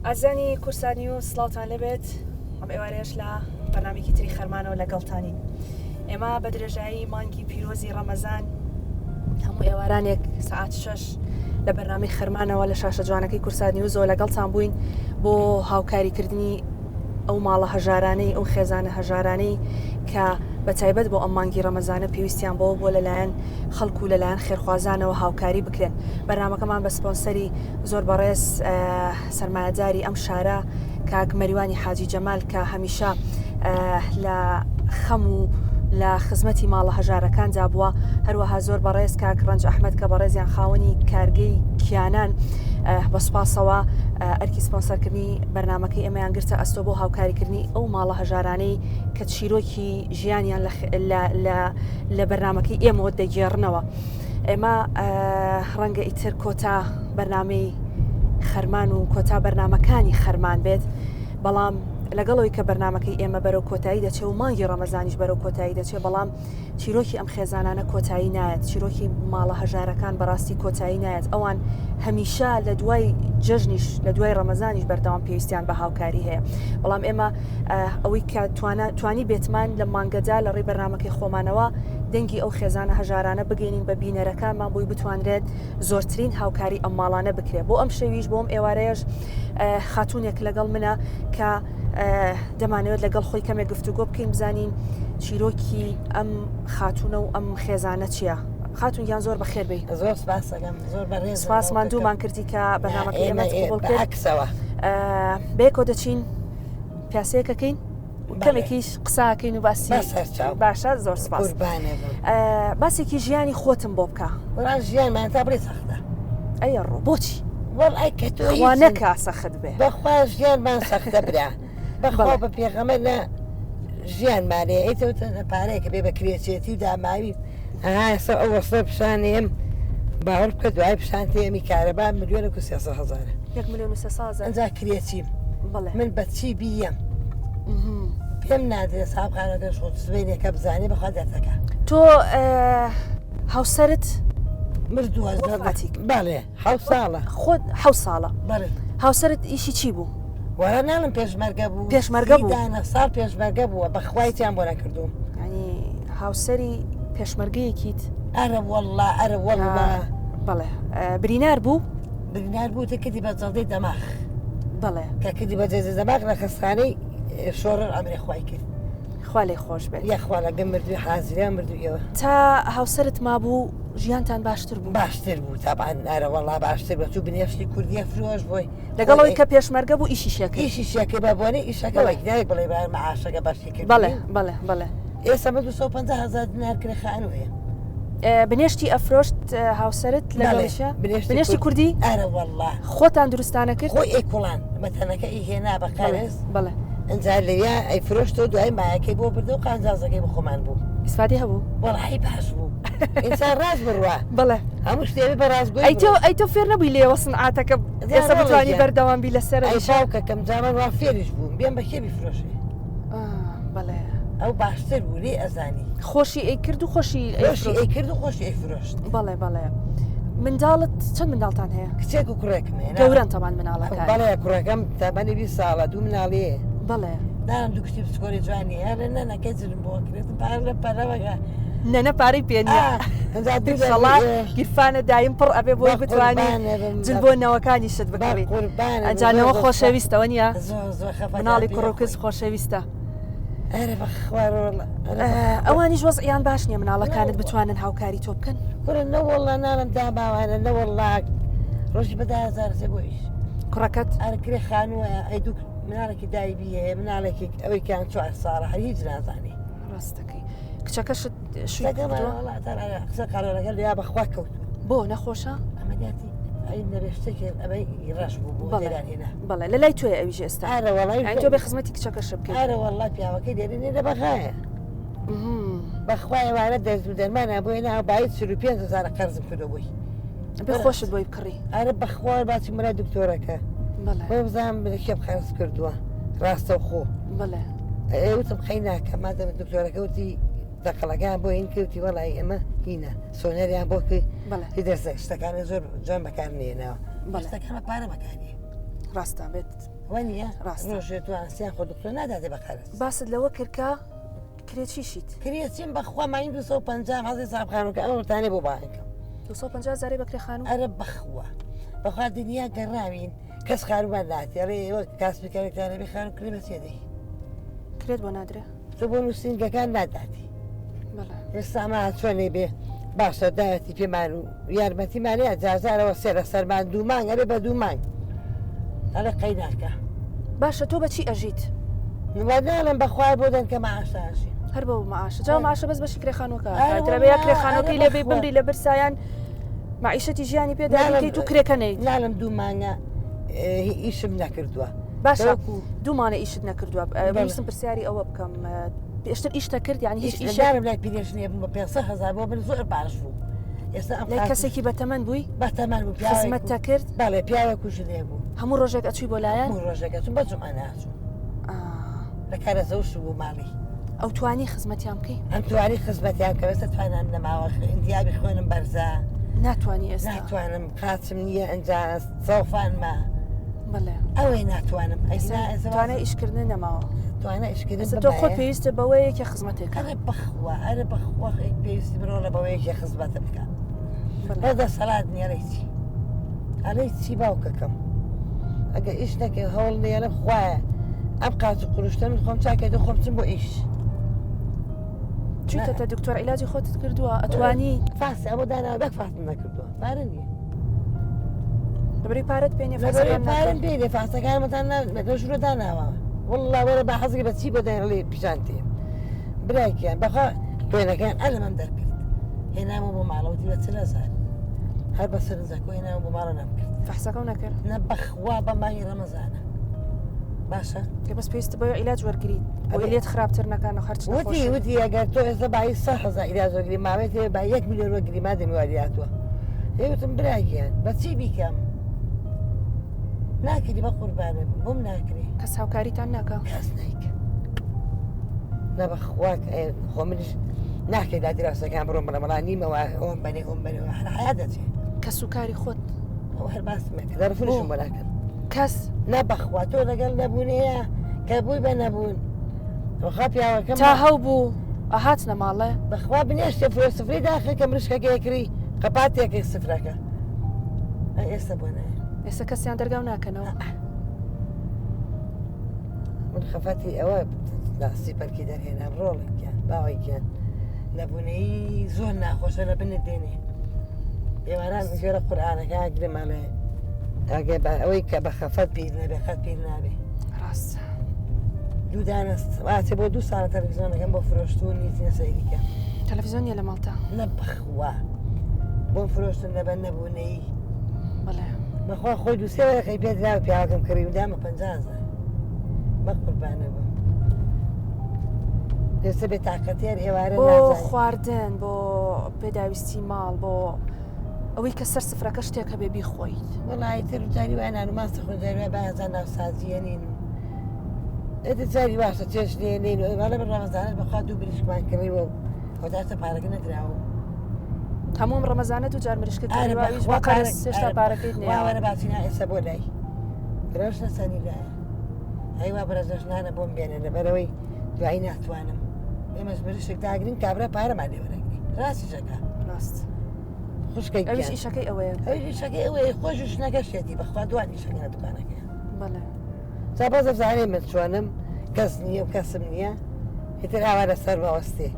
ئازانی کورسانی و سڵاوتان لەبێت ئەم ئێوارەیەش لە بەرنامێکی تری خەرمانەوە لەگەڵتانی. ئێمە بە درێژایی مانگی پیرۆزی ڕەمەزان هەموو ئێوارانێک سەعات 6 لە بەرنامی خەرمانەوە لە شاشە جوانەکەی کورسانی و زۆر لەگەڵتان بووین بۆ هاوکاریکردنی ئەو ماڵە هەژارانەی ئەو خێزانە هەژارانەی کە بە تایبەت بۆ ئەم مانگی ڕەمەزانە پێویستیان بۆ لەلایەن خەڵکو و لەلایەن خێرخوازانەوە هاوکاری بکرێن. بەرنامەکەمان بە سپۆنسەری زۆر بەڕێز سەرمایەداری ئەم شارە کاک مەریوانی حاجی جەمال کە هەمیشە لە خەم و لە خزمەتی ماڵە هەژارەکاندا بووە، هەروەها زۆر بەڕێز کاک ڕەنج ئەحمەد کە بەڕێزیان خاوەنی کارگەی کیانان بە سوپاسەوە ئەرکی سپۆنسەرکردنی بەرنامەکەی ئێمەیان گرتە ئەستۆ بۆ هاوکاریکردنی ئەو ماڵە هەژارانەی کە چیرۆکی ژیانیان لە بەرنامەکەی ئێمەوە دەگێڕنەوە. ئێمە ڕەنگە ئیتر کۆتا بەرنامەی خەرمان و کۆتا بەرنامەکانی خەرمان بێت، بەڵام لەگەڵەوەی کە بەرنامەکەی ئێمە بەرەو کۆتایی دەچێت و مانگی ڕەمەزانیش بەرەو کۆتایی دەچێت، بەڵام چیرۆکی ئەم خێزانانە کۆتایی نایەت، چیرۆکی ماڵە هەژارەکان بەڕاستی کۆتایی نایەت. ئەوان هەمیشە لە دوای جەژنیش لە دوای ڕەمەزانیش بەردەوام پێویستیان بە هاوکاری هەیە، بەڵام ئێمە ئەوەی کە توانی بێتمان لە مانگەدا لە ڕێی بەرنامەکەی خۆمانەوە دەنگی ئەو خێزانە هەژارانە بگەینین بە بینەرەکانمان بۆی بتوانرێت زۆرترین هاوکاری ئەم ماڵانە بکرێت. بۆ ئەم شەویش بۆ ئەم ئێوارەیەش خاتوونێک لەگەڵ منە کە دەمانەوێت لەگەڵ خۆی کەمێک گفتوگۆ بکەین بزانین چیرۆکی ئەم خاتونە و ئەم خێزانە چییە. خاتون گیان زۆر بەخێر بێ. زۆر سپاسەکەم، زۆر بەڕێز سپاسمان دوومان کردی کە بەرنامەکە ئێمە قبوڵ کرد. عکسەوە بێکۆ دەچین پیاسەیەکەکەین کەمێکیش قساکەین و باسی باشە. زۆر سپاس. باسێکی ژیانی خۆتم بۆ بکە. وەڵام ژیانمان تا بڕێ سەختە. ئەیە ڕۆ بۆچی؟ وەڵای کە تۆ وا نەکا سەخت بێ. بەخوا ژیانمان سەختە برا. بەخوا بە پێغەمبەر لە ژیانمانەیە ئەیتەوتە پارەیەکە بێ بە کرێچێتی و داماوی ئەسا ئەو وەسڵە پیشانێم باوەڕ بکە دوای پیشانتێمی کارەبا ملیۆنە و 300,000. 1,300,000 ئەنجا کرێچیم من بەچی بیەم پێم نادرێت سابقانەکەش خۆ سبەینێکە بزانێ بەخوا دەتەکە. تۆ هاوسەرت مردووە بەڵێ 7 ساڵە خۆت 7 ساڵە. بەڵێ هاوسەرت ئیشی چی بوو؟ وەرە ناڵم پێشمەرگە بوو. پێشمەرگە بوو؟ دانە ساڵ پێشمەرگە بووە بەخوایتیان بۆ نەکردوم. ینی هاوسەری پێشمەرگەیەکیت؟ ئەرە وەڵڵا ئەرە وەڵڵا. بەڵێ برینار بوو؟ برینار بوو تە کردی بە جەڵدەی دەماغ. بەڵێ کە کردی بە جێزە دەماغ لە خەستخانەی شۆڕە ئەمرێ خوای کرد. خوا لێی خۆش بێت. یەخوا لەگەم مردووی حازریان مردوویەوە. تا هاوسەرت مابوو ژیانتان باشتر بوو؟ باشتر بوو تاپان ئەرە وەڵڵا باشتر بە چوو بنێشتی کوردیە فرۆش بۆی لەگەڵەوەی کە پێشمەرگە بوو ئیشی شەکە ئیشی شەکە بە بۆنی ئیشەکە وەکدای بڵێ بە مەعاشەکە باشی کرد. بەڵێ بەڵێ بەڵێ. ئێستا 250,000 دینار کرێ خانوویە. بنێشتی ئەفرۆشت هاوسەرت لەگەڵیشە؟ بنێشتی کوردی؟ ئەرە وەڵڵا. خۆتان دروستانە کرد؟ خۆی ئێکوڵان بەتەنەکە ئیهێنا بەقارێز. بەڵێ. ئەنجا لەویا ئەی فرۆشتەوە دوای مایەکەی بۆ بردە و قانجازەکەی بە خۆمان بوو. ئیسفادی هەبوو؟ وەڵی باش بوو. ئینسان ڕاست بڕوە. بڵێ. هەموو شتێوی بە ڕاستگۆی. ئەی تۆ فێر نەبووی لێوە سنعاتەکە ئێستا بتوانی بەردەوام بی لەسەرە؟ ئەی باوکە کەم جامان وا فێریش بووم بێم بە کێ بیفرۆشێ. بەڵێ. ئەو باشتر بوو لێ ئەزانی. خۆشی ئەی کرد و خۆشی ئەی کرد و خۆشی ئەیفرۆشت. بەڵێ بەڵێ. منداڵت چەند منداڵتان هەیە؟ کچێک و کوڕێکم هەیە. گەورەن تەمان مناڵەکان. بەڵێ کوڕەکەم تابانی 20 ساڵە 2 مناڵەیە. بەڵێ. دارم دوو کشتی بچکۆری جوانی هەرە نەنەکەی زرم بۆ کرێتم پار لە پەرەوەگە. نەنە پارەی پێ نییە. شەڵات گیرفانە دایم پڕ ئەبێ بۆی بتوانی جلبۆنەوەکانی شت بکەوی. ئەنجانەوە خۆشەویستەوە نییە؟ مناڵی کوڕ و کچ خۆشەویستە. ئەوانیش وەزعیان باش نییە مناڵەکانت بتوانن هاوکاری تۆ بکەن؟ کوڕە نەوەڵڵا ناڵم داماوانە نەوەڵڵا ڕۆژی بە 10,000 بۆیش. کوڕەکەت ئەرکرێ خانووە ئەیدوو مناڵێکی دایبی هەیە مناڵێکی ئەوەی کیان 4 ساڵە هەر هیچ نازانی. ڕاستەکەی کچەکەشت قسە قەرەکە لیا بەخوا کەوت. بۆ نەخۆشە؟ ئەمەداتی ئەی نەبێشتێکی ئەمەی ڕاش بوو بۆ دێرانهێنا. بەڵێ لە لای توێ ئەویش ئێستا؟ ئارە وەڵای تۆ بێ خزمەتی کچەکەش بکەیت. ئارە وەڵای پیاوەکەی دێرێنێ لە بەخایە. بەخوایەوانە دەست و دەرمانە بۆی ناو باید 45,000 قەرزم کردو بووی. بێ خۆشت بۆی بکڕی. ئارە بەخوا باچی مرا دکتۆرەکە. بەڵێ. بۆ بزانم کێم خەرز کردووە ڕاستە و خۆ. بەڵێ. وتم خەی ناکە مادەم دکتۆرەکە وتی دەقەڵەکان بۆ هین کردی وەڵی ئەمە هینە سۆنەریان بۆ کرد. دەرسە شتەکانە زۆر جوان بەکار نێنەوە. شتەکانە پارە بەکارێ. ڕاستە بێت وانە ڕاستە. ڕۆژێت توانسییان خۆ دکتۆر ناداتێ بەخارت باست لەوە کردکە کرێچیشیت کرێچین بەخوا ماین 250 حەزی سابخانوکە ئەوتانێ بۆ باەکە 250 زاری بەکرێ خانوو ئەرە بەخوا بەخوا دنیا گەڕاوین کەس خاروان ناتی ڕێوە کاسبیکارێکتانە بێ خانم کرێ بەسێدەی کرێت بۆ نادرێ تۆ بۆ نووسینگەکان ناداتی بەڵێ ئێستاما چۆنێ بێ باشە داەتی پێمان و یارمەتیمانەیە جازارەوە سێرە سەرمان دوومان ئەرێ بە دوومان ئەرە قەی ناکە باشە تۆ بەچی ئەژیت نواداڵم بەخوای بۆ دەن کە ماشاشی هەر بە ماشە جا ماشە بەس بەشی کرێخانوەکە درەبەیە کرێخانۆکەی لێ بێ بمری لە برسایان معیشەتی ژیانی پێداکەیت و کرێکەنەیت ناڵم دوومانە ئیشم نەکردووە باشە دوومانە ئیشت نەکردووە ویستم پرسیاری ئەوە بکەم پێشتر ئیشتە کرد یانی هیچ ئیشارم لای پیرێژنیە بوو بە 500,000 بۆ من زۆر باش بوو ئێستا ئەم لای کەسێکی بەتەمەند بووی بەتەمان بوو خزمەتتە کرد باڵێ پیاوێکوش لێ بوو هەموو ڕۆژێک ئەچووی بۆ لایەن هەموو ڕۆژێکە چوو بەچوم ئەناچوو لە کارە زەوش بوو ماڵی ئەو توانی خزمەتیان بکەی ئەم توانی خزمەتیان کە بەستە توانان نەماوە ئیندیابی خوێنم بەرزە ناتوانی ئێستا ناتوانم قاچم نییە ئەنجا سەوفانمە بەڵێ ئەوەی ناتوانم توانای ئیشکردن نەماوە توانە ئیشکردن تۆ خۆت پێویستە بەوەیەکە خزمەتێک ئەرە بەخوا ئەرە بەخوا پێویستی بڕۆ لە بەوەیەکی خزمەتە بکە هەدا سەلات نیەڕی چی ئەلەی چی باوکەکەم ئەگە ئیش نەکە هەوڵ نیێنە خوایە ئەم قاچ و قروشتە من خۆم چاکێت خۆم چم بۆ ئیش چیتە دکتۆر عیلاجی خۆتت کردووە ئەتوانی فاسی ئەوە داناوە بەک فاسم نەکردووە پارە نییە لەبەری پارەت پێێنێ پارم پێێ فاسەکانمەتان لە ژورە داناوە وڵا وەرە بە حەزی بە چی بەدەن لێ پیشان تێ برایکیان بەخوا خوێنەکان ئەلمەم دەرکرد هێنامە بۆ ماڵەوتی بە چلەزار هەر بە سەرنجەکە هێنامە بۆ ماڵە نەمکرد فەحسەکە نەکرد نە بەخوا بە مانگی ڕەمەزانە باشە کە بەس پێویستە بە عیلاج وەرگریت بۆی لێت خراپتر نەکانە هەرچ وتی ئەگەر تۆ ئێستا باهی 100,000 عیلاج وەرگری ماوەیە تێ با 1 میلیۆن وەرگری ما دەمیواریاتوە هێوتم برایگیان بە چی بیکەم ناکردی بە قوربانە بۆم ناکری کەس هاوکاریتان ناکە کەس نیکە نە بەخواک خۆ منیش ناکەی لا دراوسەکان بڕۆم بڵە مەڵا نیمەوە ئەوم بەنێ ئەوم بەنەوە هەر حیا دەچێت کە سوکاری خۆت ئەو هەر باسمێکە دەرفشم بۆ ناکەن کەس نە بەخوا تۆ لەگەڵ نەبوونەیە کە بووی بە نەبوون خوا پیاوەکەم تا هەو بوو ئاهات نەماڵێ بەخوا بنێشتە فرۆ سفری داخە کە مریشکەکەیەکری قەپاتێکی سفرەکە ئێستا بۆ نایە ئێستا کەسیان دەرگاو ناکەنەوە من خەفەتی ئەوە لاسی پەرکی دەرهێنام ڕۆڵێکیان باوەیکیان نەبوونەی زۆر ناخۆشە لە بنت دێنێ ئێواران گوێرە قورئانەکە گرێمانێ ئەگە ئەوەی کە بە خەفەت پیر نەبێ خەت پیر نابێ ڕاست دوو دانست ئاچێ بۆ 2 ساڵە تەلەڤیزیۆنەکەم بۆ فرۆشتون نیتیە سەیریکە تەلەڤیزیۆنیە لە ماڵتا نە بەخوا بۆم فرۆشتن لەبە نەبوونەی بەڵێ بەخوا خۆی دووسێوەکەی پێدرا و پیاوەکەم کڕی دامە 50,000 بە قوربانە بم دەستە بێ تااقەتێر ئێوارە بۆ خواردن بۆ پێداویستی ماڵ بۆ ئەوەی کە سەر سفرەکە شتێکە بێ بیخۆیت وەڵی تر جاری وانان و ماستە خۆجاری بەزان ناوسازیە نین ئێتە جاری باشە چێش لێنین و ئێوارە بە ڕەمەزانت بەخوا دوو بریشکمان کڕیوە و هۆداتە پارەکە نەدراوە هەموم ڕەمەزانەت و جار مریشکت هێشتا پارەکەیت نێوارە باسینا ئێستا بۆ لای درۆش نەسەنی لایە هەیوا بەرەزەشنانە بۆم بێنە لەبەرەوەی دوایی ناتوانم ئێمەش بریشک داگرین کابرا پارەمان لێوەرەگری ڕاستی ژەکە ڕاست خوشکەی ئەویش ئیشەکەی ئەوەیە ئەویشەکەی ئەوەیە خۆشش نەگەشتێتی بەخوا دوانی شەکە دوکانەکە بەڵێ ساپاس ئەفزانێ من چۆنم کەس نییە و کەسم نییە هێتر ئاوا لەسەر مەوەستێ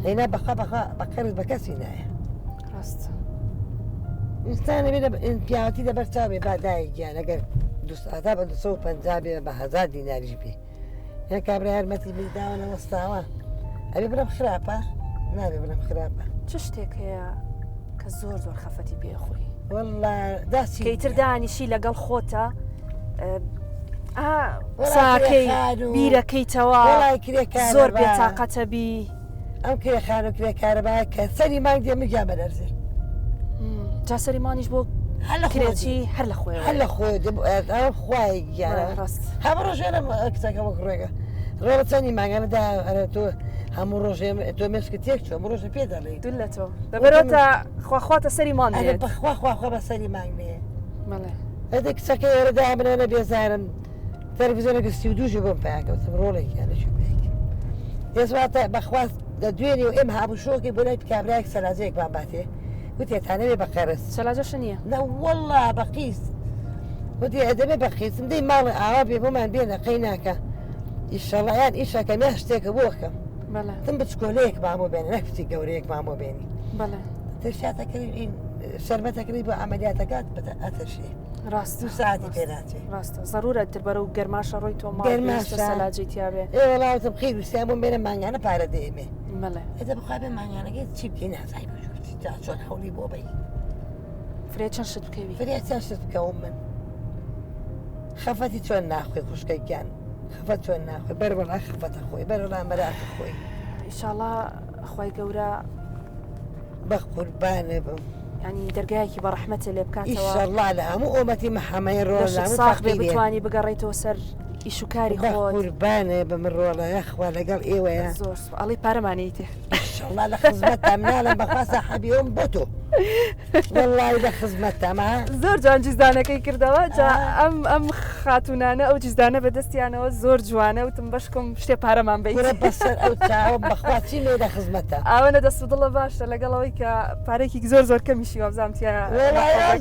هێنا بەخوا بەقەرت بە کەسی نایە ڕاست ئینسانە بێ پیاوەتی لەبەر چاوێ بادایەکیان ئەگەر دوساتا بە 250 بێ بە 1000 دیناریش بێ یان کابرا هەرمەتی بریداوە وەستاوە ئەبێ بڵم خراپە نابێ بڵم خراپە چ شتێک هەیە کە زۆر زۆر خەفەتی پێخۆی وەڵا داسی کەیتر دانیشی لەگەڵ خۆتە ساکەی بیرەکەیتەوە زۆر بێتاقەتە بی ئەم کرێخان و کرێکارەبا کە سەری مانگ دێ مگیا بەدەرزێ جا سەریمانیش بۆ کرێکی هەر لە خۆی هەر لە خۆی خوای گیانە ڕاست هەموو ڕۆژێنە کچەکە وەک ڕێگە ڕێوە چەندی ماگەنەدا ئەرە تۆ هەموو ڕۆژێ تۆ مێشکە تێک چۆ ڕۆژە پێ دەڵێ دوول لە تۆ دەبەرەوە خواخواتە سەری مان بەخواخوا بە سەری مانگێ بەڵێ هذا كسكي ورد من أنا بيزارم تلفزيون كستيودوش يقوم فيك وتمرولك يعني شو بيك يسمع بخواس دويني وإمها أبو شوكي بقولي بكابراك سلازيك باباتي قلت يا تاني بقرص سلاجة شنية؟ لا والله بقيس قلت يا أدمي بقيس ندي مال عربي بما بينا قيناك إن شاء الله يعني إيش كم يهشتك أبوك بلى ثم بتشكوليك مع مو بيني نكفتي قوريك مع مو بيني بلى ترشاتك قريب شربتك قريب عملياتك أثر شيء راست دو ساعتي بيناتي راست ضرورة تربرو قرماشة رويتو ما قرماشة. سلاجي تيابي إيه والله وتبخير وسامون بين ما أنا بارد ديمي بلى إذا بقابل ما أنا قلت شيء بكينا صاحبي شوفتي شلون حولي بوبي فريد شنشت بكيبي فريت تنشط بكون من خفتي شلون ناخوي خشكي كان خفت شلون ناخوي بر والله خفت أخوي بر والله مرات أخوي إن شاء الله أخوي قورا بقربان يعني درجاكي برحمة اللي إن بكاتوا شاء الله لا مو أمتي محمد باش رولا مو صاحبي فقيرين بتواني بقريتو سر إيشو كاري خود قربان بمرولا يا أخوة قال إيوه يا زور الله بارمانيته إن شاء الله لخزمتها منالا بخوا صاحبي يوم بوتو والله إذا خزمتها معها زۆر جوان جیزدانەکەی کردەوە جا ئەم خاتونانە ئەو جیزدانە بەدەستیانەوە زۆر جوانە وتم بەشکم شتێ پارەمان ولا بیت بسر أو تاو بخواتي ميدا خزمتها ئەوەنە دەست دڵە باشە لەگەڵەوەی کە پارێکی زۆر کەمیشی وابزانتیە والله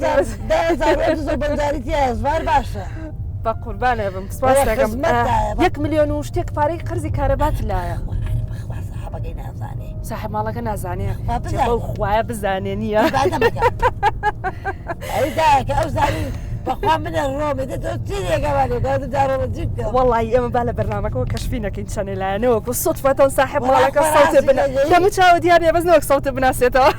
دازار زۆر بەنداریتی زوار باشە بە قوربانێ بم سپاس دەکەم خزمەتە. 1 ملیۆن و شتێک پارەی قەرزی کارەبات لایە بخوا صاحبەکەی نازانێ صاحب ماڵەکە نازانێ خوا بزانێ. بەو خوایە بزانێ نییە ئەیداکە ئەو زانی بەخوا منە ڕۆمێ دەتۆ چیێکەوانێ دارۆڵە جیبکە والله ئێمە با لە بەرنامەکەەوە کەشفینەکەین چەنێلایەنەوە بۆ سوتفەتەوە ساحب ماڵەکە والله سەوتێ بن خلاص دەمو چاوە دیارە بەس نەوەک سەوتە بناسێتەوە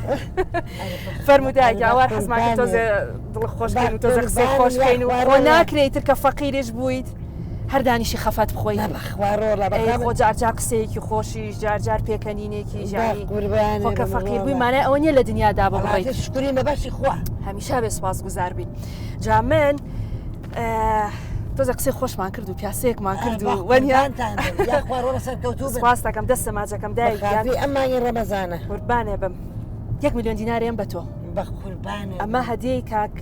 فەرمودایە ئەوە حەزماکە تۆزێ دڵ خۆشکەین و تۆزە قسەی خۆشکەین و خۆ ناکرێت تر کە فەقیرێش بوویت هەردانیشی خەفەت بخۆی بەخوا ڕۆڵە خۆ جارجار قسەیەکی خۆشیش جارجار پێکەنینێکی ژانی قوربانێ خۆ کە فەقیر بووی مانای ئەوە نییە لە دنیادا ببڕیت شکری مەبەشی خوا هەمیشا بێ سپاس گوزار بین جا من تۆزە قسەی خۆشمان کرد و پیاسەیەکمان کرد و وەنیان یاخوا ڕۆڵە سەرکەوتوو بن سپاس دەکەم دەستە ماجەکەم دایکیان ئەمانی ڕەمەزانە قوربانێ بم 1 ملیۆن دینارێم بە تۆ بە قوربانێ ئەمە هەدیەی کاک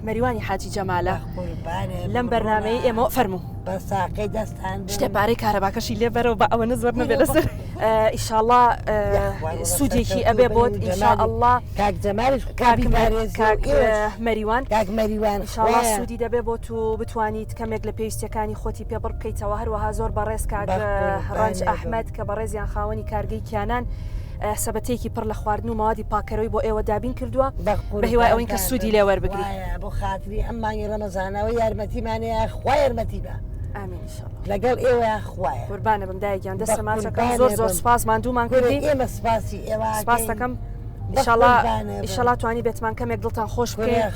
مەریوانی حاجی جەمالە قوربانێ لەم بەرنامەی ئێمە فەرموو بە ساقەی دەستان شتێ پارەی کارەباکەشی لێ بەرەوە بە ئەوە نزۆر نەبێ لەسەر ئیشاءالله سوودێکی ئەبێ بۆت ئینشاءالله کاک جەمالیش کاک مەریوان کاک مەریوان ئینشاءالله سوودی دەبێ بۆ تو بتوانیت کەمێک لە پێویستەکانی خۆتی پێبڕ بکەیتەوە هەروەها زۆر بەڕێز کاک ڕەنج ئەحمەد کە بەڕێزیان خاوەنی کارگەی کیانان سەبەتێکی پڕ لە خواردن و ماوادی پاکەرەوەی بۆ ئێوە دابین کردووە بە هیوای ئەوەی کە سوودی لێ وەربگری بۆ خاتری ئەمانی ڕەمەزانەوە یارمەتیمانەیە خوا یارمەتی بە ئامین ئینشاءالله لەگەڵ ئێوە خوایە قوربانە بم دایکیان دەستە ماچەکەم زۆر سپاس ماندوومان کردی ئێمە سپاسی ئێوە سپاس دەکەم ئیشەڵا توانی بێتمان کەمێک دڵتان خۆش بکەین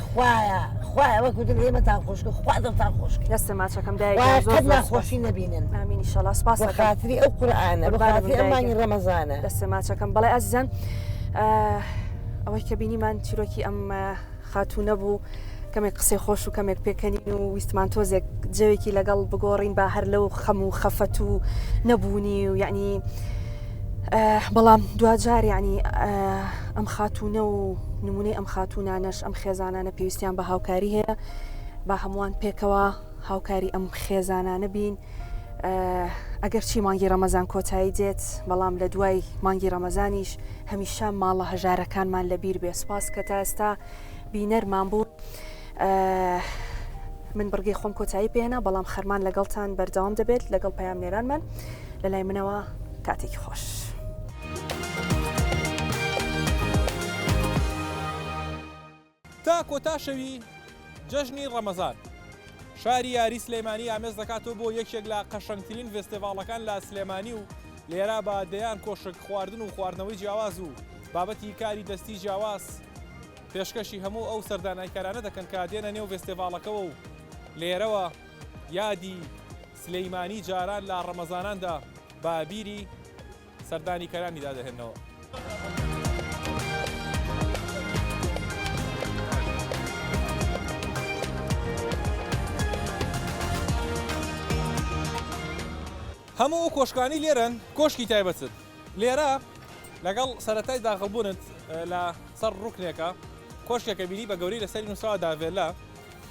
خوایە وەکو دڵ ئێمەتان خۆشکە خوا دڵتان خۆشکە دەستە ماچەکەم دایکیان زۆر ناخۆشی نەبینن ئامین ئیشەڵا سپاس بە خاتری ئەو قورئانە بە خاتری ئەمانی ڕەمەزانە دەستە ماچەکەم بەڵێ ئازیزان ئەوەی کە بینیمان چیرۆکی ئەم خاتوونە بوو کەمێک قسەی خۆش و کەمێک پێکەنین و ویستمان تۆزێک جەوێکی لەگەڵ بگۆڕین با هەر لەو خەم و خەفەت و نەبوونی و یعنی بەڵام دوجار یعنی ئەم خاتوونە و نمونەی ئەم خاتوونانەش ئەم خێزانانە پێویستیان بە هاوکاری هەیە با هەمووان پێکەوە هاوکاری ئەم خێزانانە بین ئەگەر چی مانگی ڕەمەزان کۆتایی دێت بەڵام لە دوای مانگی ڕەمەزانیش هەمیشە ماڵە هەژارەکانمان لەبیر بێ سپاس کە تا ئێستا بینەرمان بوو من بڕگەی خۆم کۆتایی پێێنا بەڵام خەرمان لەگەڵتان بەردەوام دەبێت لەگەڵ پەیامنێرانمان لە لای منەوە کاتێکی خۆش. تا کۆتا شەوی جەژنی ڕەمەزان شاری یاری سلێمانی ئامێز دەکاتەوە بۆ یەکێک لە قەشەنگترین فێستیڤاڵەکان لە سلێمانی و لێرە بە دەیان کۆشک خواردن و خواردنەوەی جیاواز و بابەتی کاری دەستی جیاواز پێشکەشی هەموو ئەو سەردانایکارانە دەکەن کە دێنە نێو فێستیڤاڵەکەەوە و لێرەوە یادی سلەیمانی جاران لە ڕەمەزاناندا بە بیری سەردانیکەرانی دادەهێنەوە. هەموو کۆشکانی لێرن کۆشکی تایبەتن لێرە لەگەڵ سەرەتای داخەڵبوونت لە سەر ڕوکنێکە کۆشکێکە بینی بە گەوری لەسەری نووسراوە داڤێلا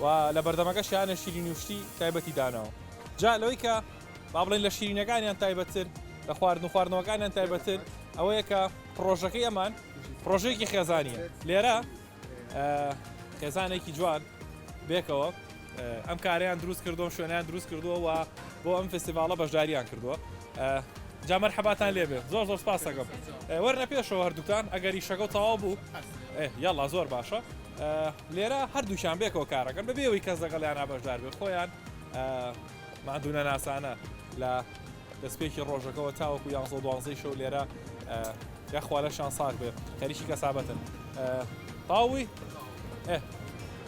و لە بەردەمەکەشیانە شیرینی وشتی تایبەتی داناوە جا لەوەی کە با بڵێن لە شیرینەکانیان تایبەتتر لە خواردنەوەکانیان تایبەتتر ئەوەیە کە پرۆژەکەی ئەمان پرۆژەیەکی خێزانیە لێرە خێزانێکی جوان بێکەوە ئەم کاریان دروست کردو شوێنیان دروست کردووە و بۆ ئەم فستیڤالە بەشداریان کردووە جا مەرحەباتان لێبێ زۆر سپاس دەکەم وەرنە پێشەوە هەردووتان ئەگەری شەکە و تەواو بوو یاڵا زۆر باشە لێرە هەردووشان بێکەوە کارەکەن بەبێەوەی کەس لەگەڵیانە بەشدار بێت خۆیان مادوونە ناسانە لە دەستپێکی ڕۆژەکەەوە تاوەکو 11 شەو لێرە یاخوا لە شان ساک بێ خەریکی کەسابەتن تاوی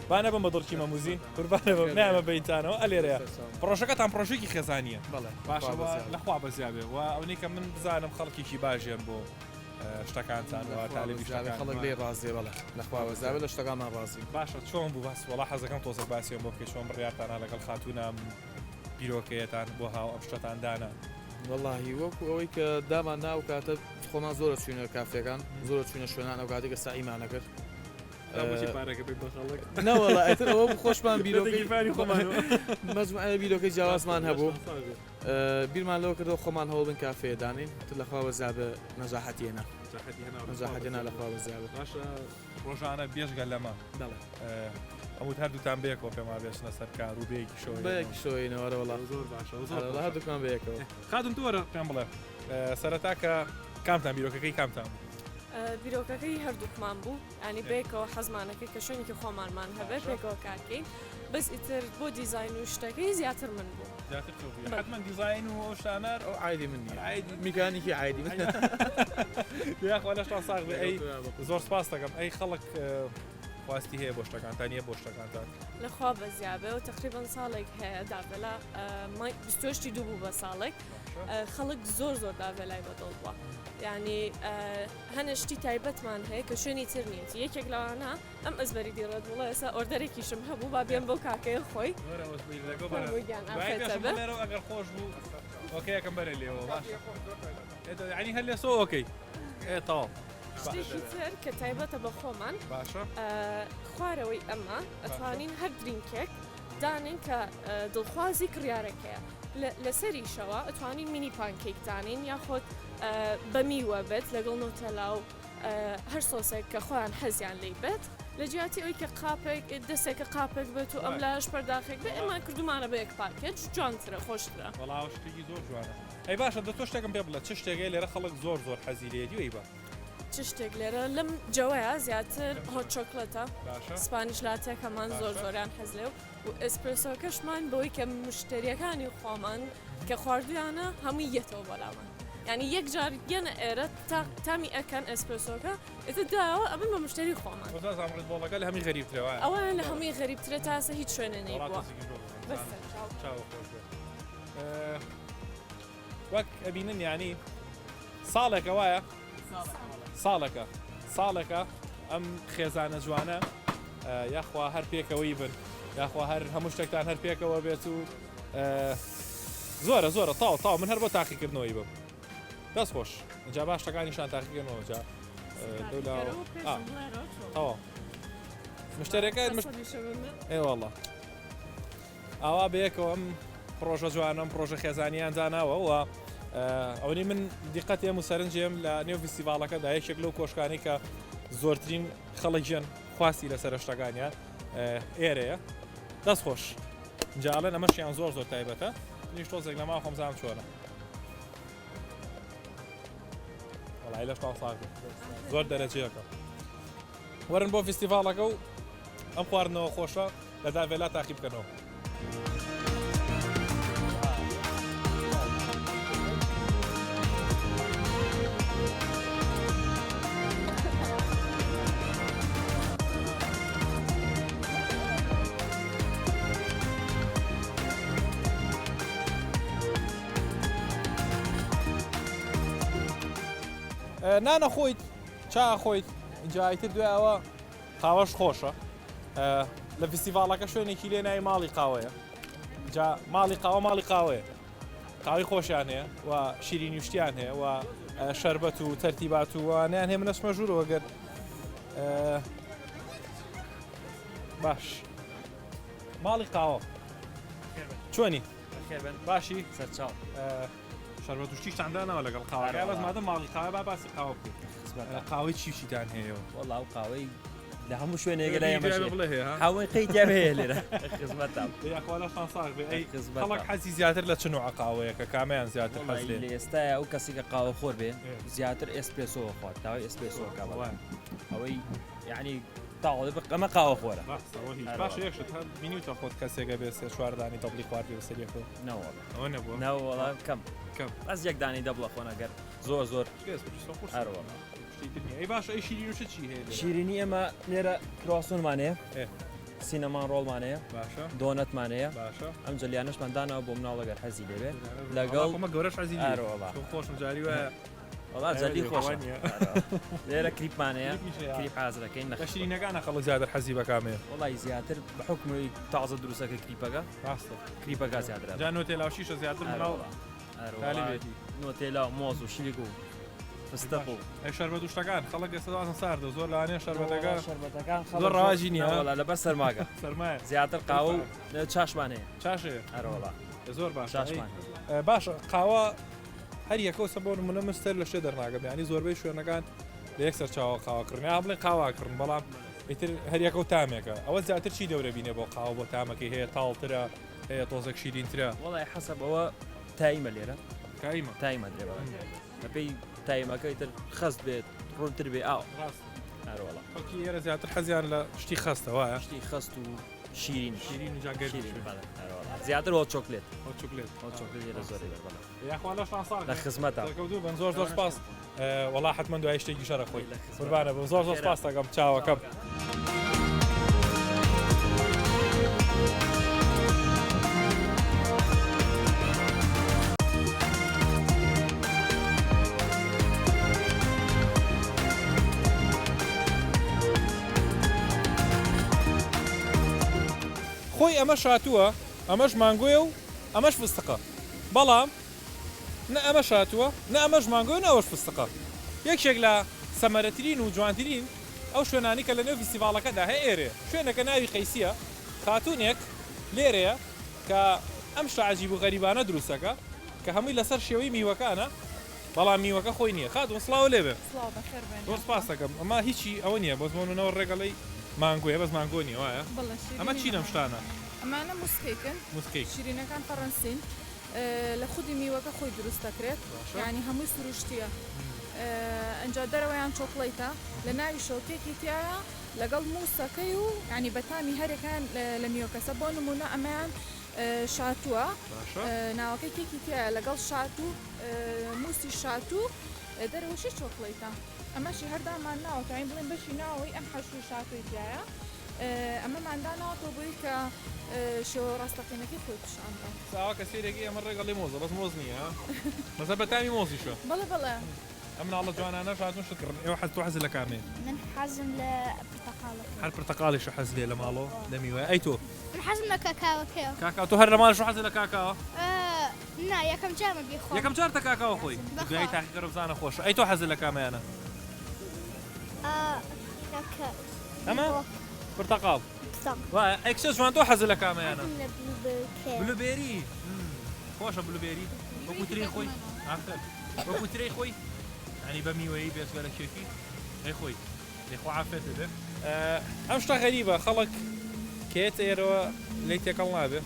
بانە بە مەدڵکی مەموزین قوربانە نامە بەینتانەوە ئەلێرەیە پرۆژەکەتان پرۆژێکی خێزانیە باشە لەخوا بەزیابێ و ئەوەی کە من بزانم خەڵکیی باشیان بۆ شتەکانتان تاالبی خەڵک لێ ڕازێ بەڵێ لەخوا بەزیابێ لە شتەکانمان ڕازی باشە چۆن بوو باس وڵا حەزەکەم تۆزە باسیێن بۆ بکە چۆن بڕیارتانە لەگەڵ خاتوونام بیرۆکەیەتان بۆ هاو ئەم شتتان دانا واللهی وەکو ئەوەی کە دامان ناو کاتە خۆمان زۆرە چوینە کافێکان زۆرە چوینە شوێنان ئەو کاتێکە سائیمانە کرد نەوەڵ ئەتر ئەوە خۆشمان بیرۆکەی مەجموعە بیرۆکەی جیاوازمان هەبوو بیرمان لەوە کردەوە خۆمان هەوڵ بن کافێ دانین لەخوا بەزیابە نەجاحەتیێنە نەجاحەتێنە لەخوا بەزیابە باشە ڕۆژانە بێژگە لەمە ئەموت هەردووتان بەیەکەوە پێما بێشنە سەر کار و بەیەکی شۆ بەیەکی شۆینەوەرە وڵات زۆر باشە هەردووکمان بەیەکەوە خاتون تۆرە پێم بڵێ سەرەتا کە کامتان بیرۆکەکەی کامتان بیرۆکەکەی هەردووکمان بوو ینی بێکەوە حەزمانەکەی کە شوێنێکی خۆمانمان هەبێت بێکەوە کارکەین بەس ئیتر بۆ دیزاین و شتەکەی زیاتر من بوو حتمما دیزاین و شانەر ئەو عایدی من نیە میکانیکی عایدی من یاخوا لەشتا ساغ بێ ئەی زۆر سپاس دەکەم ئەی خەڵک خواستی هەیە بۆ شتەکانتان نیە بۆ شتەکانتان لەخوا بەزیابێ و تقریبان ساڵێک هەیە دابلا 28 دوو بوو بە ساڵێک خەڵک زۆر دابلای بەدڵ بووە ینی هەنشتی تایبەتمان هەیە کە شوێنی تر نیەتی یەکێک لەوانە ئەم ئەزبەری دیڕێت بڵێ ئێستا ئۆردەرێکیشم هەبوو با بێن بۆ کاکەیە خۆی ئەگەر خۆش بوو ئۆکەیەکەم بەرە لێەوە باشە ینی هەر لێ سۆ ئۆکەی تەواو شتێکی تر کە تایبەتە بە خۆمان باشە خوارەوەی ئەمە ئەتوانین هەر درینکێک دانین کە دڵخوازی کڕیارەکەیە لەسەریشەوە ئەتوانین مینی پانکێک دانین یاخۆت بە میوە بێت لەگەڵ نۆتەلا و هەر سۆسێک کە خۆیان حەزیان لی بێت لە جیاتی ئەوی کە قاپێک دەستێکە قاپێک بێت و ئەم لاش پەرداخێک بێ ئێمە کردومانە بە یەک پاکێت جوانترە خۆشترە وەڵاو شتێکی زۆر جوانە ئەی باشە دە تۆ شتێکم پێ بڵێ چ شتێکی لێرە خەڵک زۆر حەزیرێتی وەی بە چ شتێک لێرە لەم جەوەیە زیاتر هۆت چۆکلەتە سپانیش لاتێکەمان زۆریان حەز لێ و ئەسپرسۆکەشمان بۆی کە مشتریەکانی خۆمان کە خواردویانە هەمووی یەتەوە بەلامان ینی یەک جار گەنە ئێرە تامی ئەکەن ئەسپرسۆکە ئێتە داوە ئەبن بە مشتری خۆمان بۆڵەکە لە هەمی غەریبترەوە ئەوان لە هەمووی غەریبترە تاسە هیچ شوێنە نەیبووە وەک ئەبینن ینی ساڵێکە وایە ساڵێکە ئەم خێزانە جوانە یاخوا هەر پێکەوەی بن یاخوا هەر هەموو شتێکتان هەر پێکەوە بێت و زۆرە تاو من هەر بۆ تاقیکردنەوەی بم دەست خۆش جا باش شتەکانیشان تاقیکردنەوە جا تەواو مشتەرەکە ئێوەڵڵا ئاوا بەیەکەوە ئەم پرۆژە جوانم پرۆژە خێزانیان داناوە و ئەوەی من دیقەتێم و سەرنجێم لە نێو فستیڤالەکەدا یەکێک لەو کۆشکانی کە زۆرترین خەڵکیان خواستی لەسەر شتەکانیان ئێرەیە دەست خۆش جاڵێن ئەمەشیان زۆر تایبەتە نیش تۆزێک لەما خۆمزانم چۆنە وەڵای لەش تا ساغ زۆر دەرەجەیەکە وەرن بۆ فستیڤالەکە و ئەم خواردنەوە خۆشە لە داڤێلا تاقی بکەنەوە نانە خۆیت چا خۆیت اینجایتر دوایەوە قاوەش خۆشە لە فستیڤالەکە شوێنێکی لێ ناوی ماڵی قاوەیە جا ماڵی قاوەیە قاوی خۆشیان هەیە و شیرینی وشتیان هەیە و شەربەت و تەرتیبات و وانیان هەیە منەچمە ژوورەوە گەر باش ماڵی قاوە چۆنی باشی سەرچاو شەربەت و شتیشتاندانەوە لەگەڵ قاوەکە بەس مادەم ماڵی قاوە با باسی قاوە بکەین قاوەی چیشیتان هەیە وەڵا و قاوەی لە هەموو شوێنێگە لای بڵێ هەیە هاوەی قەیتیا هەیە لێرە خزمەتام یاخوالەشان ساغ بێ ئەی خەڵک حەزی زیاتر لە چنوع قاوەیە کە کامیان زیاتر حەز لێ لە ئێستاە ئەو کەسی کە قاوە خۆر بێ زیاتر ئێسپرسۆ خۆات تاوای ئێسپرسۆکە بەڵام ئەوەی یعنی تاڵ ئەمە قاوە خۆرە باش یەکشت بینیتە خۆت کەسێکە بێ سێ چواردانی دەبڵی خواردی بەسەریەکە نەوە نەبوو نەوەڵام کەم بەس یەکدانی دەبڵە خۆنەگەر زۆر هەروەڵام ئەی باش ئەی شیرین وشە چی هەیە شیرینی ئەمە لێرە کراسونمانەیە سینەمان ڕۆڵمانەیە باشە دۆنەتمانەیە باشە ئەم جلیانشماندانەوە بۆ مناڵەگەر حەزی لێبێ لەگەڵ گەورەش حەزی هەروەڵا خۆشم جاری وایە وڵا جەلی خۆشە لێرە کریپمانەیە کریپ حازرەکەین لە شیرینەکانە خەڵک زیاتر حەزی بەکامێ وڵی زیاتر بە حکومی تازە دروستەکە کریپەکە ڕاستە کریپەکە زیاتر جا نۆتێلاوشیشە زیاتر مناڵ نۆتێلا مۆز و شیلگ و فستق و ئەی شەربەت و شتەکان خەڵک ئێستا ساردە زۆر لەوانەیە شەربەتەکە شەربەتەکان زۆر ڕاواژی نییە لەبەر سەرماگە سەرمایە زیاتر قاوە و چاشمانەیە چاشێ هەروەڵا زۆر باش چاشمان باش قاوە هەر یەکەوسە بۆ نمونە مستەر لە شێ دەرناگەم ینی زۆربەی شوێنەکان لە یەکسەر چاوە قاواکردن یا بڵێ قاواکردن بەڵام ئیتر هەر یەکە و تامێکە ئەوە زیاتر چی دەورە بینێ بۆ قاوە بۆ تامەکەی هەیە تاڵترە هەیە تۆزێک شیرینترە وڵی حەسەب ئەوە تایمە لێرە کایمە تایمە درێ بەپێی تایمەکە ئیتر خەست بێت ڕوونتر بێ ئاو هەروەڵا خەڵکی ئێرە زیاتر حەزیان لە شتی خەستە وایە شتی خەست و شیرین شیرین و جاگەر زیاتر وە چۆکلێت چوکلێت لێرە زۆری بەڵام یاخواڵەش لە خزمەتە کەوتو بن زۆر سپاس وەڵا حتمما دوای شتێکی شەرە خۆی قوربانە بم زۆر سپاس دەکەم چاوەکەم خۆی ئەمە شاتووە ئەمەش مانگوێ و ئەمەش فستقە بەڵام نە ئەمە شاتووە نە ئەمەش مانگۆ نەوەش فستقە یەکێک لە سەمەرەترین و جوانترین ئەو شوێنانی کە لە نێو فیستیڤاڵەکەدا هەیە ئێرێ شوێنەکە ناوی قەیسیە خاتونێک لێرەیە کە ئەم شعجیب و غەریبانە دروستەکە کە هەمووی لەسەر شێوەی میوەکانە بەڵام میوەکە خۆی نییە خاتون سڵاو لێبێ زۆر سپاس دەکەم ئەمە هیچی ئەوە نییە بۆ زمانونەوە ڕێگەڵی مانگوێ بەس مانگۆ نیە وایە ئەمە چی لەم شتانە ئەمانە موسکێکن موسکەی شیرینەکان فەڕەنسین لە خودی میوەکە خۆی دروست دەکرێت یعنی هەمووی سروشتیە ئەنجا دەرەوەیان چۆکڵیتە لە ناوی شۆکێکی تایە لەگەڵ موسەکەی و ینی بەتامی هەرێکان لە میوەکەسە بۆ نمونە ئەمەیان شاتووە ناوەکەی کێکی تایە لەگەڵ شاتو موسی شاتو دەرەوەشی چۆکڵیتە ئەمەشی هەردامان ناوەکەین بڵێن بەشی ناوەی ئەم حەشو شاتوی تایە ئەمە مادانەوە تۆ بووی کە شێوە ڕاستەقینەکەی خۆی پیشاندا ساوا کە سێرێکی ئەمە ڕێگەڵی مۆزە بەس مۆز نییە مەسە بەتامی مۆزیشە بەڵێ ئەم ناڵە جوانانە شاتون شکردن ئێوە حەز تۆ حەز لە کامێ من حەزم لە پرتەقاڵەکە هەر پرتەقاڵیش حەز لێ لە ماڵۆ لە میوە ئەی تۆ من حەزم لە کاکاوەکەیە کاکاو تۆ هەر لە ماڵش حەز لە کاکاوە نا یەکەم جامە بیخۆم یەکەم جار تە کاکاوە خۆی دوای تاقیقە بزانە خۆش ئەی تۆ حەز لە کامەیانە ئەمە پرتەقاڵ وایە ئەکسە جوان تۆ حەز لە کامەیانە بلوبێری خۆشە بلوبێری وەکو ترێی خۆی وەکو ترێی خۆی ینی بە میوەیی بێزگە لە کێکی ئەی خۆی لێخۆ عافێت بێ ئەم شتە غەریبە خەڵک کێت ئێرەوە لی تێکەڵ نابێ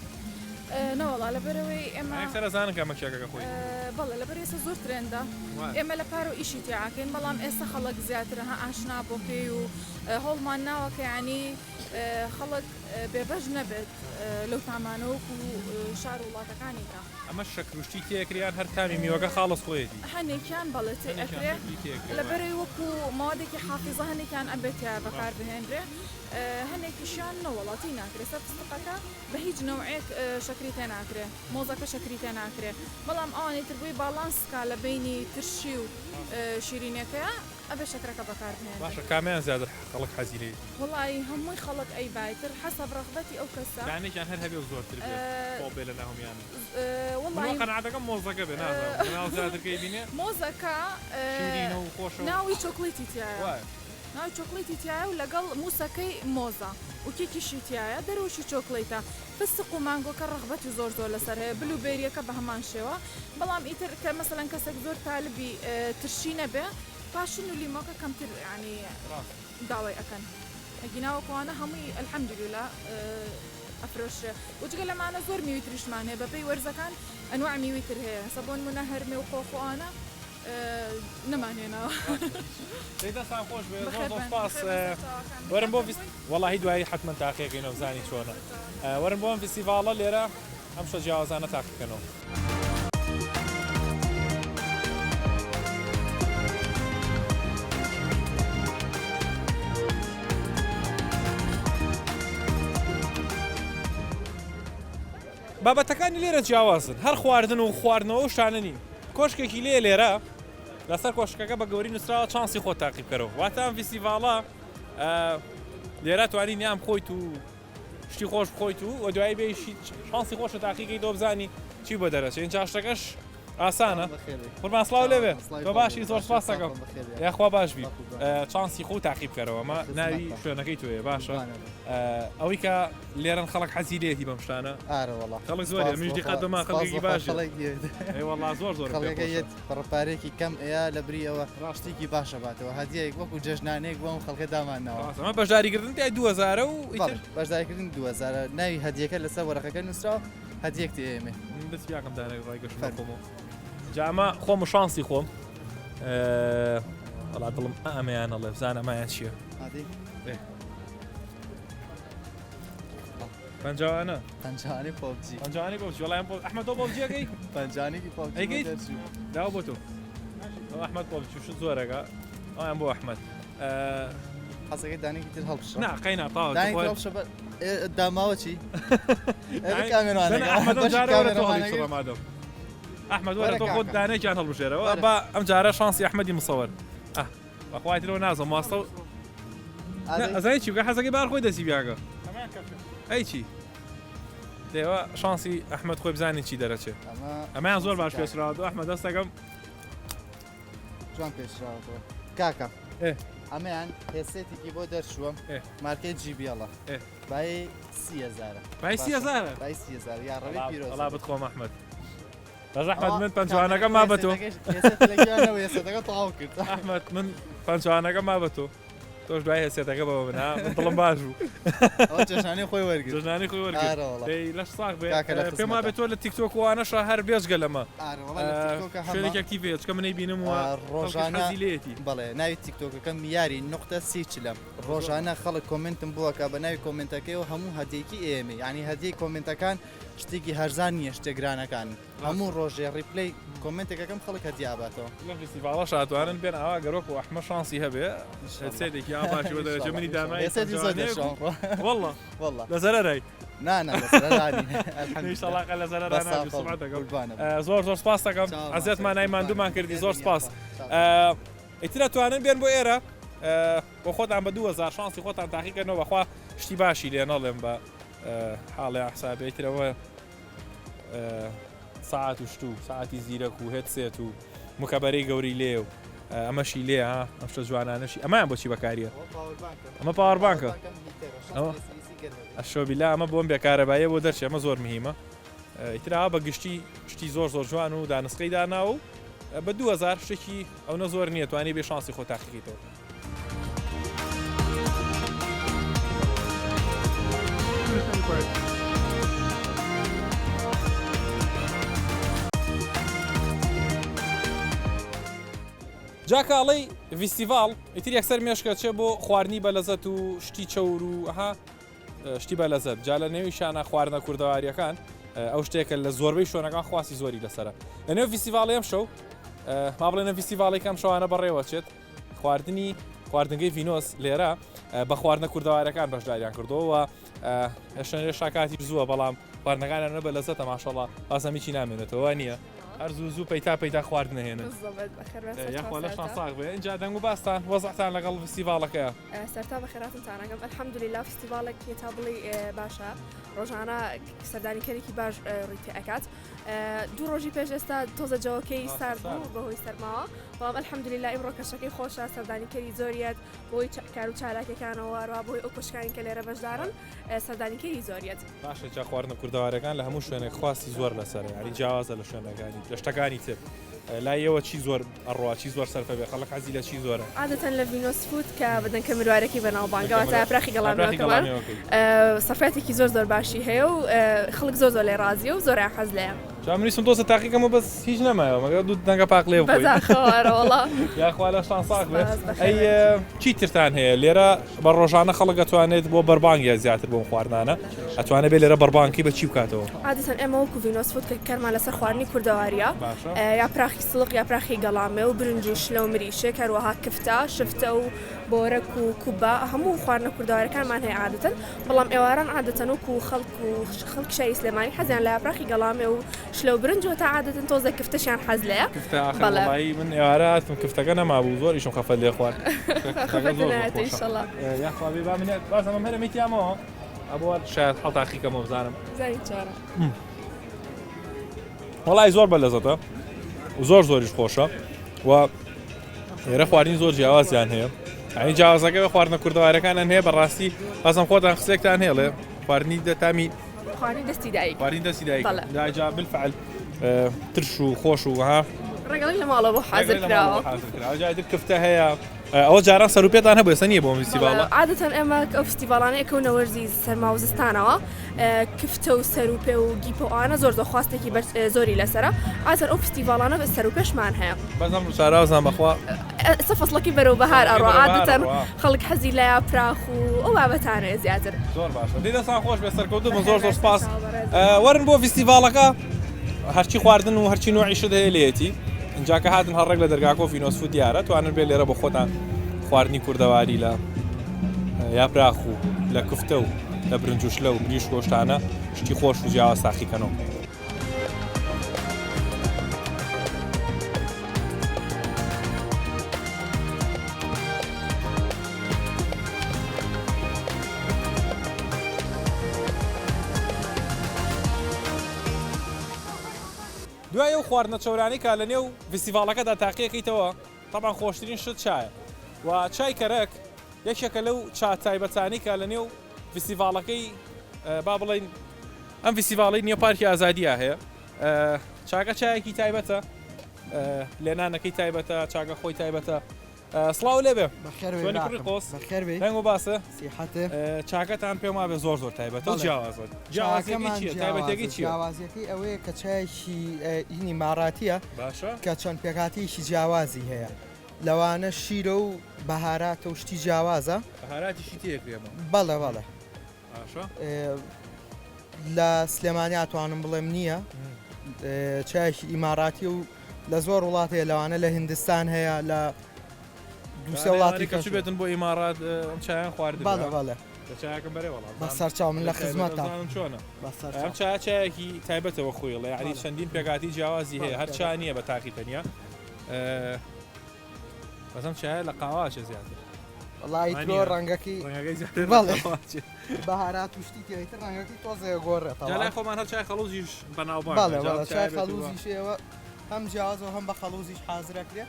نەوەڵا لەبەرەوەی ئێمە سەرزانن کە مەکێکەکە خۆی بەڵێ لەبەر ئێستا زۆر ترێندا ئێمە لە پارە و ئیشی تیاکەین بەڵام ئێستا خەڵک زیاتر ها ئاشنا بۆ پێی و هەوڵمان ناوەکە ینی خەڵک بێبەش نەبێت لەو تامانەوەکو شار وڵاتەکانیدا ئەمە شەکروشتی تێکریان هەر تامی میوەکە خاڵس خۆیەتی هەنێکیان بەڵێ ئەکرێ لەبەرەوەی وەکو مادێکی حافیزە هەنێکیان ئەبێتە بەکار بهێنرێ هەنێکیشیان نەوەڵاتی ناکرێت سەر فستقەکە بە هیچ نەوعێک شەکری تێ ناکرێ مۆزەکە شەکری تێ ناکرێ بەڵام ئەوانەی تر بووی باڵانسکا لە بینی ترشی و شیرینەکەیە ئەبێ شەکرەکە بەکار بهێنرێ باشە کامیان زیاتر خەڵک حەزی لێ وڵی هەمووی خەڵک ئەی بایتر حەسەب ڕەغبەتی ئەو کەسە کانێکیان هەر هەبێ زۆرتر بێ لە ناومیانە وڵی قەنەعەتەکەم مۆزەکە بێ نازانم زیاترکەی بینێ مۆزەکە شیرینە و خۆشە ناوی چۆکڵێتی تایە ناوی چۆکڵێتی تایە و لەگەڵ موسەکەی مۆزە و کێکیشی تایە دەرەوەشی چۆکڵێتە فستق و مانگۆکە ڕغبەتی زۆر لەسەر هەیە بلوبێریەکە بە هەمان شێوە بەڵام ئیتر کە مەسەڵەن کەسێک زۆر تالبی ترشی نەبێ پاشن و لیمۆکە کەمتر ینی داوای ئەەکەن ئەگیناوەکوانە هەمووی ئەلحەمدوللا ئەفرۆشێ وجگە لەمانە زۆر میوی تریشمان هەیە بەپێی وەرزەکان ئەنواع میوی تر هەیە سەبۆن منە هەرمێ و خۆخۆوانە نمانێنەوە دەستان خۆش بێ زۆر سپاس وەرن بۆ وەڵاهی دوایی حتمما تاقیەکەینەوە بزانی چۆنە وەرن بۆ ئەم فستیڤاڵە لێرە ئەم شە جیاوازانە تاقیکەنەوە بابەتەکانی لێرە جیاوازن هەر خواردن و خواردنەوە و شانە نین کۆشکێکی لێرە لەسەر کۆشکەکە بە گەوری نووسراوە چانسی خۆ تاقی بکەرەوە واتە ئەم فستیڤاڵە لێرە توانی نیام خۆیت و شتی خۆش بخۆیت و دوایی بێشی شانسی خۆشە تاقیکەی دۆ بزانی چی بۆ دەرەچێت این چاشتەکەش ئاسانە قوربان سڵاو لێبێ تۆ باشی زۆر سپاس دەکەم یاخوا باش بی چانسی خۆ تاقی بکەرەوە ئەمە ناوی شوێنەکەی تۆیە باشە ئەوەی کە لێرەن خەڵک حەزی لێتی بەم شتانە خەڵک زۆر مژدی قەدەما خەڵکی باش وەڵا زۆر پڕپارێکی کەم ئەیە لە بریەوە ڕاستێکی باشە باتەوە هەدیەک وەکو جەژنانەیەک بۆم خەڵکە دامانەوە ئەمە بەشداریکردن تا 2000 و بەشداریکردن 2000 ناوی هەدیەکە لەسەر وەرەقەکە نووسراوە هەدیەکتی ئێمە دەست یاکەم دانێک ڕایگەشتەوە جامە خۆم و شانسی خۆم وڵات دڵم ئەمەیان ئەڵێ بزانە ئەمایان چییە پەنجاوانە پەنجانی پۆبجی پەنجانی پۆبجی وەڵام ئەحمەد تۆ پۆبجیەکەی پەنجانێکی پۆبجی داوە بۆ تۆ ئەو ئەحمەد پۆبجی شت زۆرەکە ئەویان بۆ ئەحمەد حەزەکەی دانێکی تر هەڵبشە ناقەی ناتاوە داماوە چی ئەحمەد وەرە تۆ خۆت دانێکیان هەڵبژێرەوە بە ئەم جارە شانسی ئەحمەدی مسەوەر بەخوایترەوە نازم ماستە ئەزای چی بکە حەزەکەی بار خۆی دەسی بیاگە ئەی چی دێوە شانسی ئەحمەد خۆی بزانین چی دەرەچێت ئەمەیان زۆر باش پێشراوە ئەحمەد دەستەکەم جوان پێشراوەوە کاکە ئەمەیان هێسێتێکی بۆ دەرچووە مارکەی جیبیڵە بای 30,000 بای 30,000 بای 30,000 یا ڕەوی پیرۆز وەڵا بتخۆم ئەحمەد بەس ئەحمەد من پەنجوانەکە ما بە تۆ ئەحمەد من پەنجوانەکە ما بە تۆ تۆش دوای هێسێتەکە بەوە بنا من دڵم باش بوو جەژنانی خۆی وەرگرت جەژنانی خۆی وەرگرت لەش ساغ بێ پێم وا بێت تۆ لە تیکتۆک وانەشە هەر بێژگە لەمە شوێنێکی ئەکتیڤێت چکە منەی بینم وە ڕۆژانە لێتی بەڵێ ناوی تیکتۆکەکەم یاری نقطە سی چلم ڕۆژانە خەڵک کۆمنتم بووەکە بە ناوی کۆمنتەکەیەوە هەموو هەدیەکی ئێمە ینی هەدیەی کۆمنتەکان شتێکی هەرزان نیە شتێگرانەکان هەموو ڕۆژێ ڕیپلی کۆمنتێکەکەم خەڵک هەدیاباتەوە فستیڤاڵە شاتوانن بێن ئاوا گەرۆک و ئەحمە شانسی هەبێ سێدێکی ئاباشی بە دەرەجە منی دامای والله لە زەرەرای نانەسەڵاقە لە زەرەرانە زۆر سپاس دەکەم ئەزێتمان نایماندوومان کردی زۆر سپاس ئیترە توانن بێن بۆ ئێرە بۆ خۆتان بە 2000 شانسی خۆتان تاقیکردنەوە بەخوا شتی باشی لێ نەڵێم بە حاڵی حسابێترەوە ساعت و شت و ساعتی زیرەک و هێدسێت و مکەبەرەی گەوری لێ و ئەمەشی لێ ها ئەم شتە جوانانەشی ئەمایان بۆچی بەکاریە ئەمە پاوەربانکە ئەشۆبیلا ئەمە بۆم بێکارەبایە بۆ دەرچێ ئەمە زۆر مهمە ئیترا بە گشتی شتی زۆر جوان و دانسقەی داناو و بە 2000 شتێکی ئەو نە زۆر نییە توانی بێ شانسی خۆ تاقیکەیتەوە جاکاڵی فستیڤاڵ ئیتر یەکسەر مێشکە چێ بۆ خواردنی بەلەزەت و شتی چەور و ئەها شتی بەلەزەت جا لە نێوی شانە خواردنە کوردەواریەکان ئەو شتێکە لە زۆربەی شوێنەکان خواسی زۆری لەسرە لە نێو فستیڤاڵی ئەم شەو ما بڵێنە فستیڤاڵێکم شەوانە بەڕێوەچێت خواردنگەی ڤینۆس لێرە بە خواردنە کوردەوارەکان بەشداریان کردەوە هێشتا شاکاتی زووە بەڵام خواردنەکانیانە بە لەزەتە ماشەڵڵا ئاسەمیی نامێنێتەوە نییە هەر زوو زوو پەیتا خواردنە هێنن بالضبط بخير یاخوا لە شانساغ بێ اینجا دەنگ و باستان وەزعتان لەگەڵ فستیڤاڵەکەیە سەرتا بەخێراتن تانەکەم الحەمدولله فستیڤالێکی تا بڵی باشە ڕۆژانە سەردانیکەرێکی باش ڕیتی ئەکات دوو ڕۆژی پێش ئێستا تۆزە جەوەکەی سارد بوو بەهۆی سەرماوە بەڵام الحەمدولله ئیمڕۆ کەشەکەی خۆشە سەردانیکەری زۆریەت بۆی کار و چالاکەکانەوە وارووا بۆی ئەو کۆشکانی کە لێرە بەشدارن سەردانیکەری زۆریەت باشە جا خواردنە کوردەوارەکان لە هەموو شوێنێک خواستی زۆر لەسەر یعنی جیاوازە لە شوێنەکانی لە شتەکانی تر لایەوە چی زۆر ئەڕوا چی زۆر سەرفە بێ خەڵک حەزی لە چی زۆرە عادەتەن لە ڤینۆس فود کە بدەن کە مروارێکی بەناو بانگەوە تا پراخی گەڵامەکەمان سەرفەتێکی زۆر باشی هەیە و خەڵک زۆر لێ ڕازیە و زۆر حەز لێە جامنیسم دۆسە تاقیەکەمە بەس هیچ نەمایەوە مەگە دوو دەنگە پاق لێ بەزاخەوەڵە یاخوا لە شانساق بێ ئەی چی ترتان هەیە لێرە بە ڕۆژانە خەڵک ئەتوانێت بۆ بەربانگە زیاتر بۆم خواردانە ئەتوانێت بێ لێرە بەربانکی بە چی بکاتەوە عادەتەن ئێمە وەکو ڤینۆس فود کە کارمان لەسەر خواردنی کوردەواریە یا پراخی سڵق یا پراخی گەڵامێ و برنج و شلە و مریشک هەروەها کفتە شفتە و بۆرەک و کوبا هەموو خواردنە کوردەوارەکانمان هەیە عادەتەن بەڵام ئێواران عادەتەن وەکو خەڵک شای سلێمانی حەزیان لە پراخی گەڵامێ و شلە و برنج و تا عادەتەن تۆزە کفتەشیان حەز لەیە بەڵی من ئێواراتم کفتەکە نەمابوو زۆر ئیشم خەفەت لێ خوارد یاخوا بێ با منێت بازەمەم هەرمێتیامەوە ئەبووە شاید هەڵتاقیکەمە بزانم وەڵای زۆر بە لەزەتە و زۆریش خۆشە و ئێرە خواردنی زۆر جیاوازیان هەیە ئەنی جیاوازەکە بە خواردنە کوردەوارەکانیان هەیە بەڕاستی بەزم خۆتان قسێکتان هێڵێ خواردنی دەتامی خواردنی دەستی دایک داجا بالفعل ترش و خۆش و ها ڕێگەڵی لە ماڵەوە بۆ حاضر کراوە جای در کفتە هەیە ئەوە جاران سەروپێتان هەبوو ێستا نییە بۆ فستیڤاڵە عادەتەن ئێمە ئەو فستیڤاڵانە ئەکەونە وەرزی سەرما و زستانەوە کفتە و سەروپێ و گیپۆوانە زۆر خواستێکی زۆری لەسرە ئازەر ئەو فستیڤاڵانە بە سەروپێشمان هەیە بەزم شاراوزان بەخوا ئەستا فەسڵەکی بەرەو بەهار ئەڕۆ عادەتەن خەڵک حەزی لە پراخ و ئەو بابەتانەیە زیاتر زۆر باشە دەسان خۆش بێ سەرکەوتو زۆر سپاس وەرن بۆ فستیڤاڵەکە هەرچی خواردن و هەرچی نوعی شت هەیە لێتی اینجا کە هاتن هەڕێک لە دەرگاکۆ ڤینۆس فود دیارە توانن بێ لێرە بۆ خۆتان خواردنی کوردەواری لە یا پراخ و لە کفتە و لە برنجوش لە و بریش گۆشتانە شتی خۆش و جیاواز ساخیکەنەوە دوای ئەو خواردنە چەورانی کا لە نێو فستیڤاڵەکەدا تاقیەکەیتەوە طبعا خۆشترین شت چایە و چای کەرەک یەکێکە لەو چا تایبەتانی کە لە نێو فستیڤاڵەکەی با بڵین ئەم فستیڤاڵی نییە پارکی ئازادیە هەیە چاکە چایەکی تایبەتە لێنانەکەی تایبەتە چاکە خۆی تایبەتە سڵاو لێبێ دەنگ و باسە چاکەتان پێما بێ زۆر تایبەتە جیاوازە تایبەتێکی چیە؟ جیاوازیەکەی ئەوەیە کە چایەکی ئینی ماڕاتیە کە چۆن پێکاتیشی جیاوازی هەیە لەوانە شیرە و بەهاراتە و شتی جیاوازە بەهاراتیشی تێکرێمە بەڵێ لە سلێمانی ئاتوانم بڵێم نییە چایەکی ئیماڕاتی و لە زۆر وڵاتەیە لەوانە لە هندستان هەیە لە دووسێ وڵاتی کەچ بێتن بۆ ئیماڕات چایان خواردن بەڵێ چایەکەم بەرێوەڵام بەسەر چاو من لە خزمەتە چۆنە ئەم چایەکی تایبەتەوە خۆیڵە یعنی چەندین پێکاتی جیاوازی هەیە هەر چا نییە بە تاقی تەنیا بەزەم چایە لە قاواچە زیاتر وڵی تۆ ڕەنگەکەی بەهارات وشتی تێتر ڕەنگەکەی تۆزێ گۆڕێتەوە لای خۆمان هەر چای خەڵوزیش بەناوبان چای خەڵوزیشەوە هەم جیاوازەوە هەم بە خەڵوزیش حازرەکرێ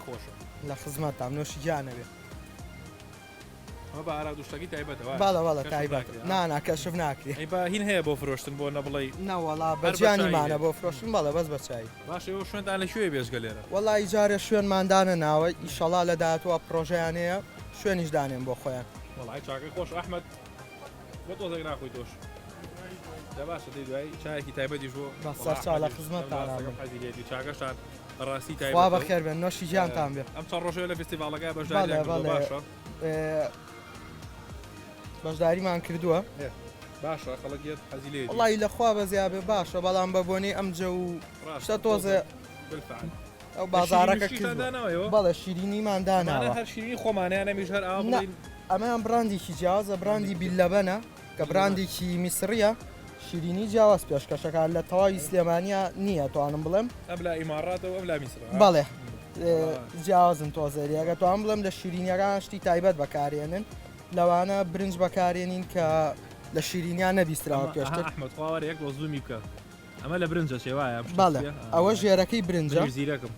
خۆشە لە خزمەتام نوۆشی گیانەوێ بە ئارادوشتەکەی تایبەتەوە باڵە تایبەت ناکەشف ناکرێ بە هین هەیە بۆ فرۆشتن بۆ نەبڵی نەوەڵا بەجیانیمانە بۆ فرۆشتن بەڵە بەس بە چای باش ئەوە شوێنتان لەکوێ بێژگە لێرە وەڵی جارێ شوێنماندانە ناوە ئیشەڵا لە داهاتوە پرۆژەیانەیە شوێنیش دانێن بۆ خۆیان وڵی چاکەی خۆش ئەحمەد بۆ تۆزێک ناخۆی تۆش باشە دەی دوای چایەکی تایبەتیش بۆ بەسەر چا لە خزمەتتان حەزیێتی چاکەشان ڕاستی تایبەت وا بەخێر بێن نۆشی گیانتان بێ ئەم چەند ڕۆژەیە لە فستیڤاڵەکە بەشداری بەشداریمان کردووە باشە خەڵکیت حەزی لێ وڵی لەخوا بەزیابێ باشە بەڵام بە بۆنی ئەم جە و شتە تۆزێ ئەو بازارەکە بەڵێ شیرینیمانداناوە هەر شیرینی خۆمانیان نەمیش هەر ئەمەیان براندێکی جیازە براندی بیلەبەنە کە براندێکی میسریە شیرینی جیاواز پێشکەشەکان لە تەواوی سلێمانیا نییە توانم بڵێم ئەم لە ئیماراتەوە ئەم لە میسر بەڵێ جیاوازن تۆزێریەکە توان بڵێم لە شیرینیەکان شتی تایبەت بەکارێنن لەوانە برنج بەکارێنین کە لە شیرینیان نەبیستراوە پێشتر ئەحمەد خواوەرە یەک وەزومی بکە ئەمە لە برنجە شێوایە بەڵێ ئەوە ژێرەکەی برنجە زیرەکەم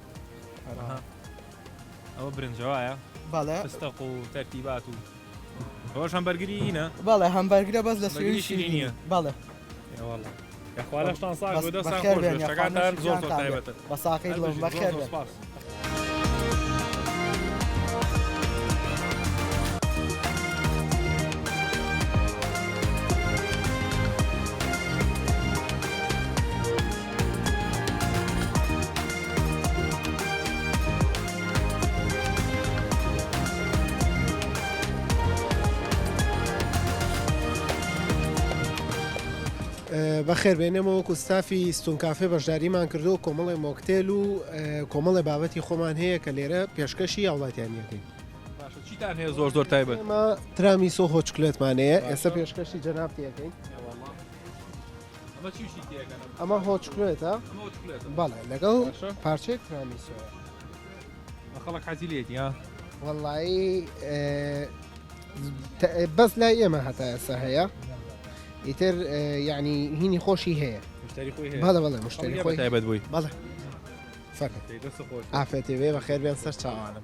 ئەوە برنجەوایە بەڵێ فستەق و تەرتیبات و ئەوەش هەمبەرگرینە بەڵێ هەمبەرگرە بەس لە سوێی شیرینیە بەڵێ یاخوالەشتان ساک بۆ دەستان بەخێر بێن خۆشەکانتان زۆر تایبەتە بە ساقەی دڵم بەخێر بێن بەخێر بێنێمەوە کوستافی ستونکافێ بەشداریمان کردو و کۆمەڵی مۆکتێل و کۆمەڵی بابەتی خۆمان هەیە کە لێرە پێشکەشی هاوڵاتیانیەکەین چیتان هەیە زۆر تایبەت ئێمە ترامیسۆ هۆچکلێتمانەیە ئێستا پێشکەشی جەنابتیەکەین ئەمە هۆچکلێتە بەڵێ لەگەڵ پارچەیەک ترامیسۆە خەڵک حەزی لێتی وەڵایی بەس لای ئێمە هەتا ئێستا هەیە ئیتر یعنی هینی خۆشی هەیە بەڵێ بەڵێ مشتری خۆی تایبەت بووی بەڵێ ئافرەتی وێ بەخێر بێن سەر چاوانم